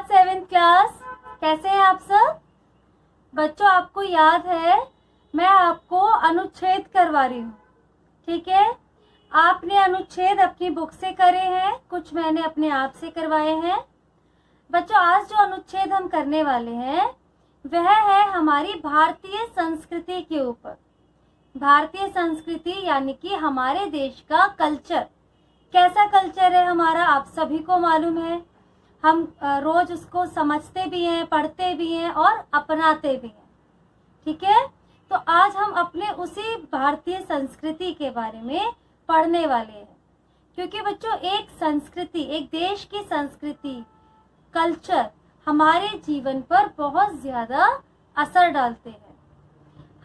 Seventh class. कैसे हैं आप सब बच्चों? आपको याद है मैं आपको अनुच्छेद करवा रही हूँ, ठीक है। आपने अनुच्छेद अपनी बुक से करे हैं, कुछ मैंने अपने आप से करवाए हैं। बच्चों आज जो अनुच्छेद हम करने वाले हैं वह है हमारी भारतीय संस्कृति के ऊपर। भारतीय संस्कृति यानी कि हमारे देश का कल्चर। कैसा कल्चर है हमारा आप सभी को मालूम है। हम रोज उसको समझते भी हैं, पढ़ते भी हैं और अपनाते भी हैं, ठीक है। तो आज हम अपने उसी भारतीय संस्कृति के बारे में पढ़ने वाले हैं, क्योंकि बच्चों एक संस्कृति, एक देश की संस्कृति, कल्चर हमारे जीवन पर बहुत ज़्यादा असर डालते हैं।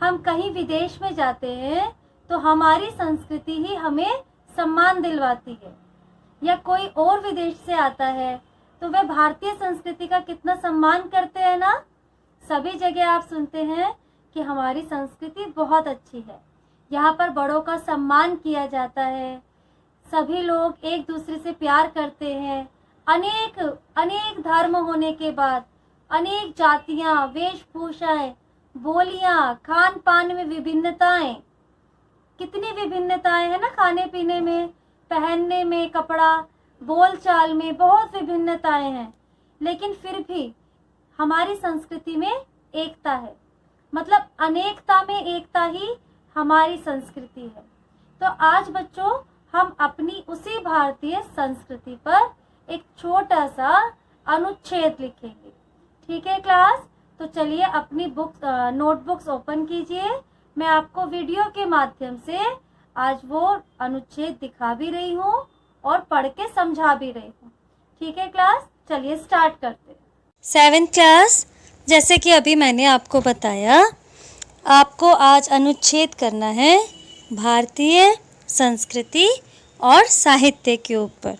हम कहीं विदेश में जाते हैं तो हमारी संस्कृति ही हमें सम्मान दिलवाती है, या कोई और विदेश से आता है तो वह भारतीय संस्कृति का कितना सम्मान करते हैं ना। सभी जगह आप सुनते हैं कि हमारी संस्कृति बहुत अच्छी है, यहाँ पर बड़ों का सम्मान किया जाता है, सभी लोग एक दूसरे से प्यार करते हैं। अनेक धर्म होने के बाद अनेक जातियाँ, वेशभूषाएं, बोलियां, खान पान में विभिन्नताएं, कितनी विभिन्नताएं हैं ना, खाने पीने में, पहनने में, कपड़ा, बोलचाल में बहुत विभिन्नताएं हैं, लेकिन फिर भी हमारी संस्कृति में एकता है। मतलब अनेकता में एकता ही हमारी संस्कृति है। तो आज बच्चों हम अपनी उसी भारतीय संस्कृति पर एक छोटा सा अनुच्छेद लिखेंगे, ठीक है क्लास। तो चलिए अपनी नोटबुक्स ओपन कीजिए। मैं आपको वीडियो के माध्यम से आज वो अनुच्छेद दिखा भी रही हूँ और पढ़ के समझा भी रही हूँ, ठीक है क्लास। चलिए स्टार्ट करते हैं। सेवेंथ क्लास, जैसे कि अभी मैंने आपको बताया, आपको आज अनुच्छेद करना है भारतीय संस्कृति और साहित्य के ऊपर,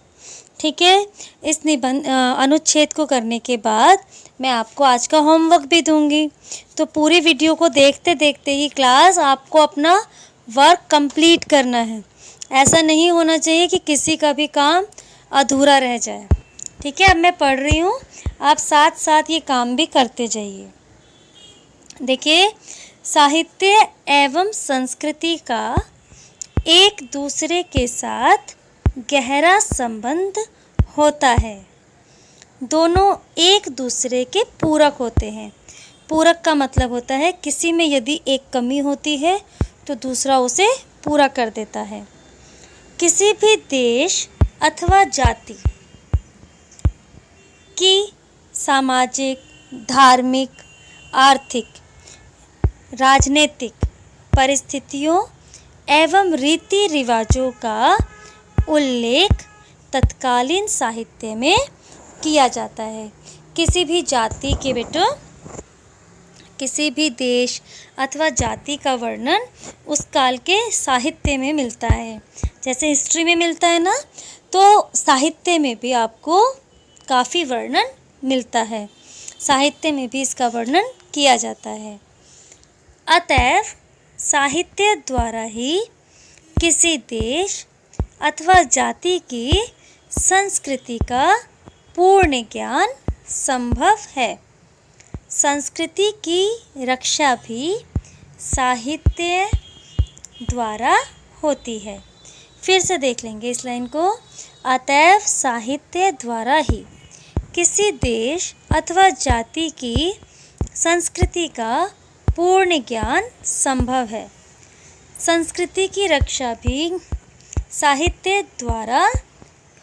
ठीक है। इस अनुच्छेद को करने के बाद मैं आपको आज का होमवर्क भी दूंगी। तो पूरी वीडियो को देखते देखते ही क्लास आपको अपना वर्क कंप्लीट करना है। ऐसा नहीं होना चाहिए कि किसी का भी काम अधूरा रह जाए, ठीक है। अब मैं पढ़ रही हूँ, आप साथ साथ ये काम भी करते जाइए। देखिए, साहित्य एवं संस्कृति का एक दूसरे के साथ गहरा संबंध होता है। दोनों एक दूसरे के पूरक होते हैं। पूरक का मतलब होता है किसी में यदि एक कमी होती है तो दूसरा उसे पूरा कर देता है। किसी भी देश अथवा जाति की सामाजिक, धार्मिक, आर्थिक, राजनीतिक परिस्थितियों एवं रीति रिवाजों का उल्लेख तत्कालीन साहित्य में किया जाता है। किसी भी जाति के बेटो, किसी भी देश अथवा जाति का वर्णन उस काल के साहित्य में मिलता है। जैसे हिस्ट्री में मिलता है ना, तो साहित्य में भी आपको काफ़ी वर्णन मिलता है। साहित्य में भी इसका वर्णन किया जाता है। अतएव साहित्य द्वारा ही किसी देश अथवा जाति की संस्कृति का पूर्ण ज्ञान संभव है। संस्कृति की रक्षा भी साहित्य द्वारा होती है। फिर से देख लेंगे इस लाइन को। अतएव साहित्य द्वारा ही किसी देश अथवा जाति की संस्कृति का पूर्ण ज्ञान संभव है। संस्कृति की रक्षा भी साहित्य द्वारा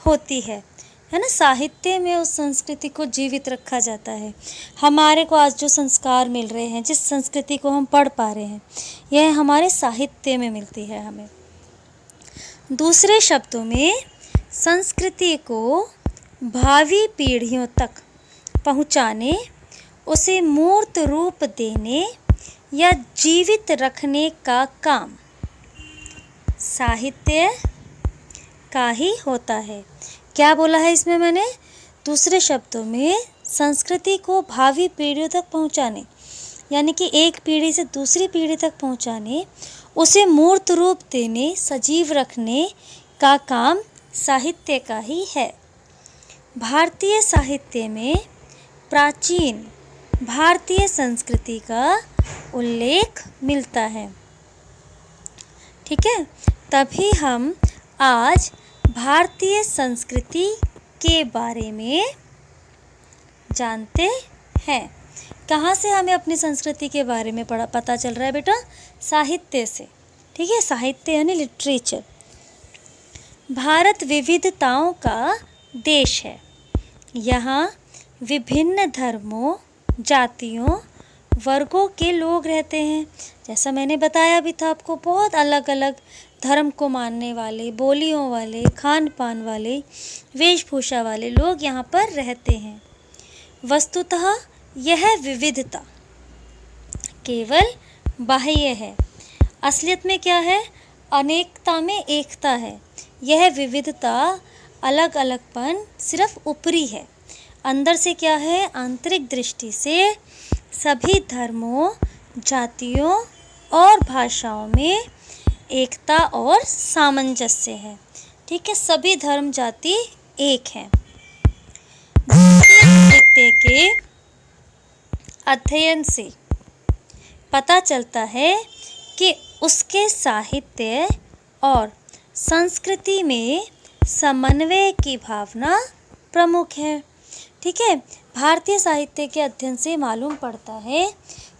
होती है ना। साहित्य में उस संस्कृति को जीवित रखा जाता है। हमारे को आज जो संस्कार मिल रहे हैं, जिस संस्कृति को हम पढ़ पा रहे हैं, यह हमारे साहित्य में मिलती है हमें। दूसरे शब्दों में संस्कृति को भावी पीढ़ियों तक पहुंचाने, उसे मूर्त रूप देने या जीवित रखने का काम साहित्य का ही होता है। क्या बोला है इसमें मैंने? दूसरे शब्दों में संस्कृति को भावी पीढ़ियों तक पहुंचाने, यानी कि एक पीढ़ी से दूसरी पीढ़ी तक पहुंचाने, उसे मूर्त रूप देने, सजीव रखने का काम साहित्य का ही है। भारतीय साहित्य में प्राचीन भारतीय संस्कृति का उल्लेख मिलता है। ठीक है, तभी हम आज भारतीय संस्कृति के बारे में जानते हैं। कहाँ से हमें अपनी संस्कृति के बारे में पता चल रहा है बेटा? साहित्य से। ठीक है, साहित्य यानी लिटरेचर। भारत विविधताओं का देश है। यहाँ विभिन्न धर्मों, जातियों, वर्गों के लोग रहते हैं। जैसा मैंने बताया भी था आपको, बहुत अलग अलग धर्म को मानने वाले, बोलियों वाले, खान पान वाले, वेशभूषा वाले लोग यहाँ पर रहते हैं। वस्तुतः यह विविधता केवल बाह्य है। असलियत में क्या है? अनेकता में एकता है। यह विविधता, अलग अलगपन सिर्फ ऊपरी है। अंदर से क्या है? आंतरिक दृष्टि से सभी धर्मों, जातियों और भाषाओं में एकता और सामंजस्य है। ठीक है, सभी धर्म जाति एक हैं। साहित्य के अध्ययन से पता चलता है कि उसके साहित्य और संस्कृति में समन्वय की भावना प्रमुख है। ठीक है, भारतीय साहित्य के अध्ययन से मालूम पड़ता है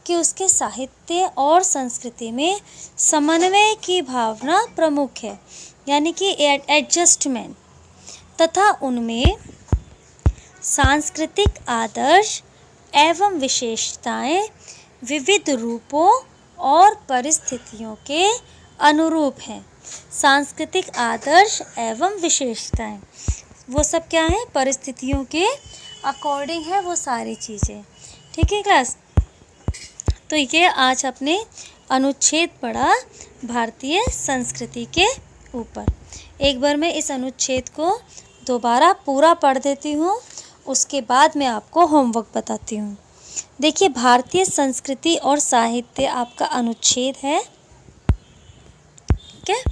कि उसके साहित्य और संस्कृति में समन्वय की भावना प्रमुख है, यानी कि एडजस्टमेंट, तथा उनमें सांस्कृतिक आदर्श एवं विशेषताएं विविध रूपों और परिस्थितियों के अनुरूप हैं। सांस्कृतिक आदर्श एवं विशेषताएं, वो सब क्या है? परिस्थितियों के अकॉर्डिंग है वो सारी चीज़ें। ठीक है क्लास, तो ये आज अपने अनुच्छेद पढ़ा भारतीय संस्कृति के ऊपर। एक बार मैं इस अनुच्छेद को दोबारा पूरा पढ़ देती हूँ, उसके बाद मैं आपको होमवर्क बताती हूँ। देखिए, भारतीय संस्कृति और साहित्य आपका अनुच्छेद है। ठीक है,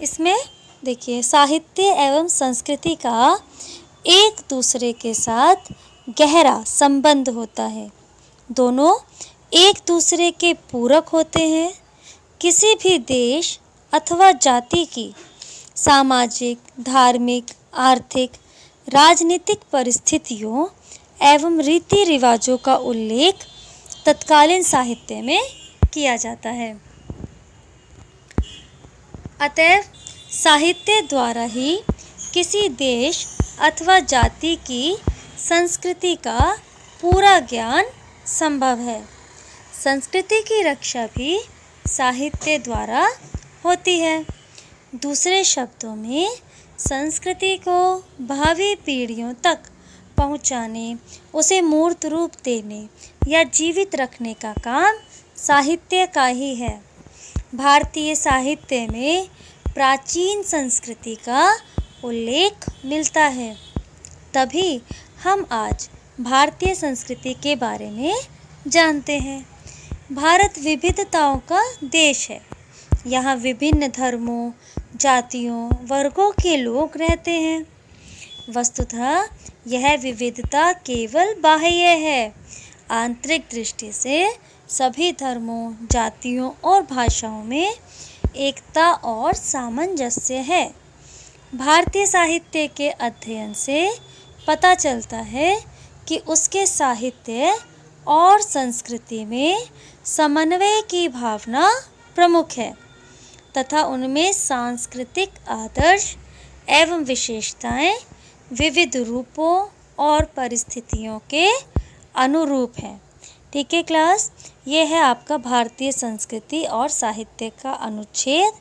इसमें देखिए साहित्य एवं संस्कृति का एक दूसरे के साथ गहरा संबंध होता है। दोनों एक दूसरे के पूरक होते हैं। किसी भी देश अथवा जाति की सामाजिक, धार्मिक, आर्थिक, राजनीतिक परिस्थितियों एवं रीति रिवाजों का उल्लेख तत्कालीन साहित्य में किया जाता है। अतएव साहित्य द्वारा ही किसी देश अथवा जाति की संस्कृति का पूरा ज्ञान संभव है। संस्कृति की रक्षा भी साहित्य द्वारा होती है। दूसरे शब्दों में, संस्कृति को भावी पीढ़ियों तक पहुंचाने, उसे मूर्त रूप देने या जीवित रखने का काम साहित्य का ही है। भारतीय साहित्य में प्राचीन संस्कृति का उल्लेख मिलता है। तभी हम आज भारतीय संस्कृति के बारे में जानते हैं। भारत विविधताओं का देश है। यहाँ विभिन्न धर्मों, जातियों, वर्गों के लोग रहते हैं। वस्तुतः यह विविधता केवल बाह्य है। आंतरिक दृष्टि से सभी धर्मों, जातियों और भाषाओं में एकता और सामंजस्य है। भारतीय साहित्य के अध्ययन से पता चलता है कि उसके साहित्य और संस्कृति में समन्वय की भावना प्रमुख है तथा उनमें सांस्कृतिक आदर्श एवं विशेषताएं विविध रूपों और परिस्थितियों के अनुरूप हैं। ठीक है क्लास, ये है आपका भारतीय संस्कृति और साहित्य का अनुच्छेद।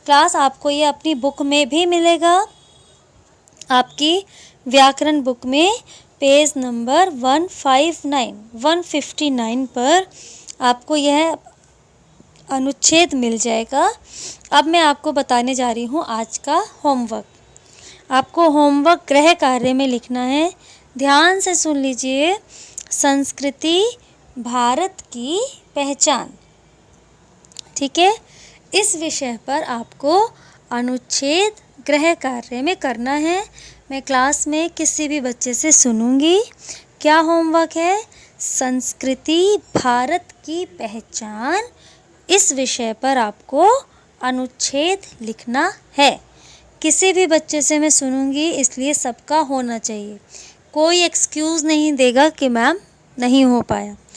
क्लास आपको ये अपनी बुक में भी मिलेगा, आपकी व्याकरण बुक में पेज नंबर 159 पर आपको यह अनुच्छेद मिल जाएगा। अब मैं आपको बताने जा रही हूँ आज का होमवर्क। आपको होमवर्क गृह कार्य में लिखना है। ध्यान से सुन लीजिए। संस्कृति भारत की पहचान। ठीक है, इस विषय पर आपको अनुच्छेद गृह कार्य में करना है। मैं क्लास में किसी भी बच्चे से सुनूंगी, क्या होमवर्क है? संस्कृति भारत की पहचान, इस विषय पर आपको अनुच्छेद लिखना है। किसी भी बच्चे से मैं सुनूंगी, इसलिए सबका होना चाहिए। कोई एक्सक्यूज़ नहीं देगा कि मैम नहीं हो पाया।